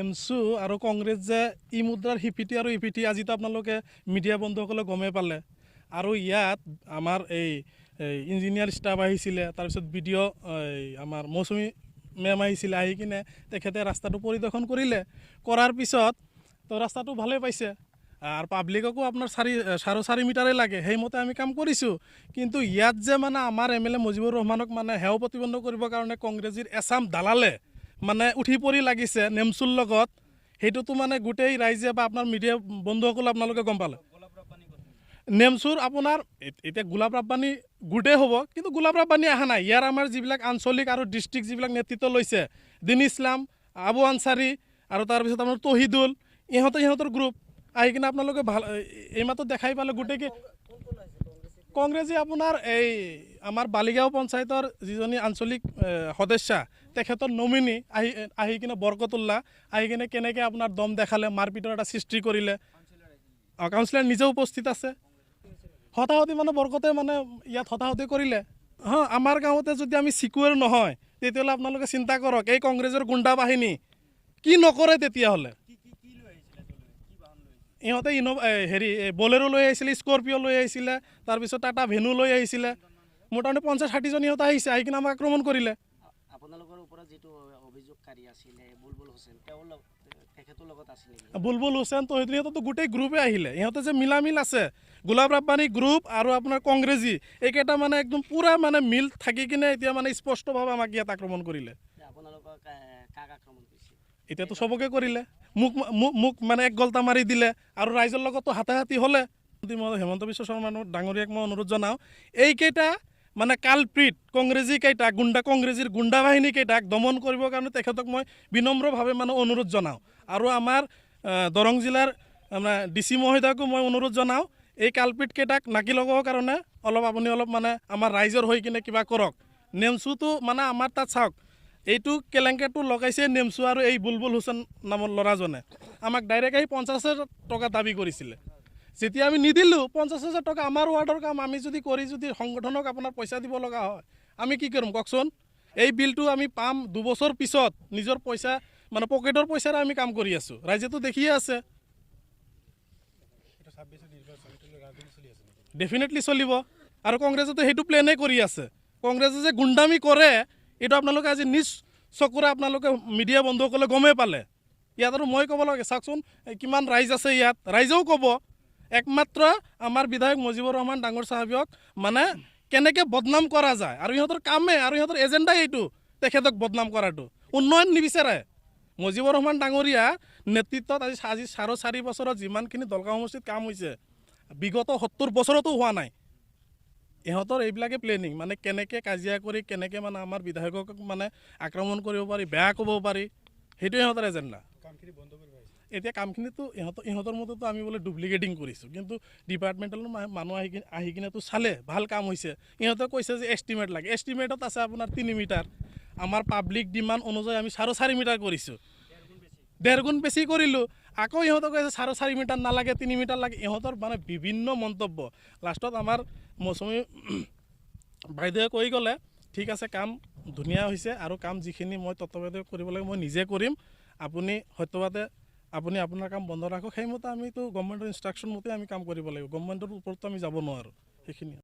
এমছু আৰু কংগ্ৰেছ যে ই মুদ্ৰাৰ সিপিটি আৰু ইপিটি আজি আপোনালোকে মিডিয়া বন্ধুসকলে গমেই পালে আৰু ইয়াত আমাৰ এই ইঞ্জিনিয়াৰ ষ্টাফ আহিছিলে তাৰপিছত ভিডিঅ' আমাৰ মৌচুমী মেম আহিছিলে আহি কিনে তেখেতে ৰাস্তাটো পৰিদৰ্শন কৰিলে কৰাৰ পিছত তো ৰাস্তাটো ভালেই পাইছে আৰু পাব্লিককো আপোনাৰ 4.5 মিটাৰেই লাগে সেইমতে আমি কাম কৰিছোঁ কিন্তু ইয়াত যে মানে আমাৰ MLA মুজিবুৰ ৰহমানক মানে হেও প্ৰতিবন্ধ কৰিবৰ কাৰণে কংগ্ৰেছীৰ এছাম দালালে মানে উঠি পৰি লাগিছে নেমচুৰ লগত সেইটোতো মানে গোটেই ৰাইজে বা আপোনাৰ মিডিয়া বন্ধুসকলে আপোনালোকে গম পালে নেমচুৰ আপোনাৰ এতিয়া গোলাপ ৰাব্বানী গোটেই হ'ব কিন্তু গোলাপ ৰাব্বানী অহা নাই ইয়াৰ আমাৰ যিবিলাক আঞ্চলিক আৰু ডিষ্ট্ৰিক্ট যিবিলাক নেতৃত্ব লৈছে দিন ইছলাম আবু আনচাৰী আৰু তাৰপিছত আপোনাৰ তহিদুল ইহঁতৰ গ্ৰুপ আহি কিনে আপোনালোকে ভাল এইমাত্ৰ দেখাই পালে গোটেইকে কংগ্ৰেছী আপোনাৰ এই আমাৰ বালিগাঁও পঞ্চায়তৰ যিজনী আঞ্চলিক সদস্যা তেখেতৰ নমিনী আহি কিনে বৰকতুল্লাহ আহি কিনে কেনেকৈ আপোনাৰ দম দেখালে মাৰপিটৰ এটা সৃষ্টি কৰিলে কাউন্সিলৰ নিজে উপস্থিত আছে হতাহতি মানে বৰকতে মানে ইয়াত হতাহতি কৰিলে আমাৰ গাঁৱতে যদি আমি সিকিউৰ নহয় তেতিয়াহ'লে আপোনালোকে চিন্তা কৰক এই কংগ্ৰেছৰ গুণ্ডা বাহিনী কি নকৰে তেতিয়াহ'লে ইহঁতে হেৰি বলেৰো লৈ আহিছিলে স্কৰপিঅ' লৈ আহিছিলে তাৰপিছত টাটা ভেনু লৈ আহিছিলে মোটামুটি 50-60 জন ইহঁতে আহিছে আহি কিনে আমাক আক্ৰমণ কৰিলে আপোনালোকৰ ওপৰত যিটো অভিযোগকাৰী আছিলে বুলবুল হুছেইন তেখেতৰ লগত আছিলে বুলবুল হুছেইন তো সিহঁততো গোটেই গ্ৰুপে আহিলে ইহঁতে যে মিলামিল আছে গোলাপ ৰাব্বানী গ্ৰুপ আৰু আপোনাৰ কংগ্ৰেছী এইকেইটা মানে একদম পুৰা মানে মিল থাকি কিনে এতিয়া মানে স্পষ্টভাৱে আমাক ইয়াত আক্ৰমণ কৰিলে আপোনালোকক কাক আক্ৰমণ কৰিছে এতিয়াতো চবকে কৰিলে মোক মানে এক গল্টা মাৰি দিলে আৰু ৰাইজৰ লগতো হাতাহাতি হ'লে মই হেমন্ত বিশ্ব শৰ্মা ডাঙৰীয়াক মই অনুৰোধ জনাওঁ এইকেইটা মানে কালপ্ৰিট কংগ্ৰেছী কেইটা কংগ্ৰেছীৰ গুণ্ডা বাহিনী কেইটাক দমন কৰিবৰ কাৰণে তেখেতক মই বিনম্ৰভাৱে মানে অনুৰোধ জনাওঁ আৰু আমাৰ দৰং জিলাৰ মানে DC মহোদয়কো মই অনুৰোধ জনাওঁ এই কালপ্ৰিট কেইটাক নাকি লগাবৰ কাৰণে আপুনি অলপ মানে আমাৰ ৰাইজৰ হৈ কিনে কিবা কৰক নেমচুটো মানে আমাৰ তাত চাওক এইটো কেলেংকাটো লগাইছে নেমচু আৰু এই বুলবুল হুছেইন নামৰ ল'ৰাজনে আমাক ডাইৰেক্ট আহি 50,000 টকা দাবী কৰিছিলে যেতিয়া আমি নিদিলোঁ 50,000 টকা আমাৰ ৱাৰ্ডৰ কাম আমি যদি সংগঠনক আপোনাৰ পইচা দিব লগা হয় আমি কি কৰিম কওকচোন এই বিলটো আমি পাম 2 বছৰ পিছত নিজৰ পইচা মানে পকেটৰ পইচাৰে আমি কাম কৰি আছোঁ ৰাইজেতো দেখিয়ে আছে ডেফিনেটলি চলিব আৰু কংগ্ৰেছেতো সেইটো প্লেনেই কৰি আছে কংগ্ৰেছে যে গুণ্ডামি কৰে এইটো আপোনালোকে আজি নিজ চকুৰে আপোনালোকে মিডিয়া বন্ধুসকলে গমেই পালে ইয়াত আৰু মই ক'ব লাগে চাওকচোন কিমান ৰাইজ আছে ইয়াত ৰাইজেও ক'ব একমাত্ৰ আমাৰ বিধায়ক মুজিবুৰ ৰহমান ডাঙৰ চাহাবক মানে কেনেকৈ বদনাম কৰা যায় আৰু ইহঁতৰ কামে আৰু ইহঁতৰ এজেণ্ডাই এইটো তেখেতক বদনাম কৰাটো উন্নয়ন নিবিচাৰে মুজিবুৰ ৰহমান ডাঙৰীয়া নেতৃত্বত আজি 4.5 বছৰত যিমানখিনি দলগাঁও সমষ্টিত কাম হৈছে বিগত 70 বছৰতো হোৱা নাই ইহঁতৰ এইবিলাকে প্লেনিং মানে কেনেকৈ কাজিয়া কৰি কেনেকৈ মানে আমাৰ বিধায়কক মানে আক্ৰমণ কৰিব পাৰি বেয়া ক'ব পাৰি সেইটোৱে ইহঁতৰ এজেণ্ডা এতিয়া কামখিনিতো ইহঁতৰ মতেতো আমি বোলে ডুপ্লিকেটিং কৰিছোঁ কিন্তু ডিপাৰ্টমেণ্টেল মানুহ আহি কিনেতো চালে ভাল কাম হৈছে ইহঁতে কৈছে যে এষ্টিমেট লাগে এষ্টিমেটত আছে আপোনাৰ 3 মিটাৰ আমাৰ পাব্লিক ডিমাণ্ড অনুযায়ী আমি 4.5 মিটাৰ কৰিছোঁ 1.5 গুণ বেছি কৰিলোঁ আকৌ ইহঁতক কৈছে 4.5 মিটাৰ নালাগে 3 মিটাৰ লাগে ইহঁতৰ মানে বিভিন্ন মন্তব্য লাষ্টত আমাৰ মৌচুমী বাইদেৱে কৈ গ'লে ঠিক আছে কাম ধুনীয়া হৈছে আৰু কাম যিখিনি মই তত্ত্বাৱধান কৰিব লাগে মই নিজে কৰিম আপুনি সত্যবাদে আপুনি আপোনাৰ কাম বন্ধ ৰাখক সেইমতে আমিতো গভৰ্ণমেণ্টৰ ইনষ্ট্ৰাকশ্যন মতে আমি কাম কৰিব লাগিব গভৰ্ণমেণ্টৰ ওপৰতো আমি যাব নোৱাৰোঁ সেইখিনি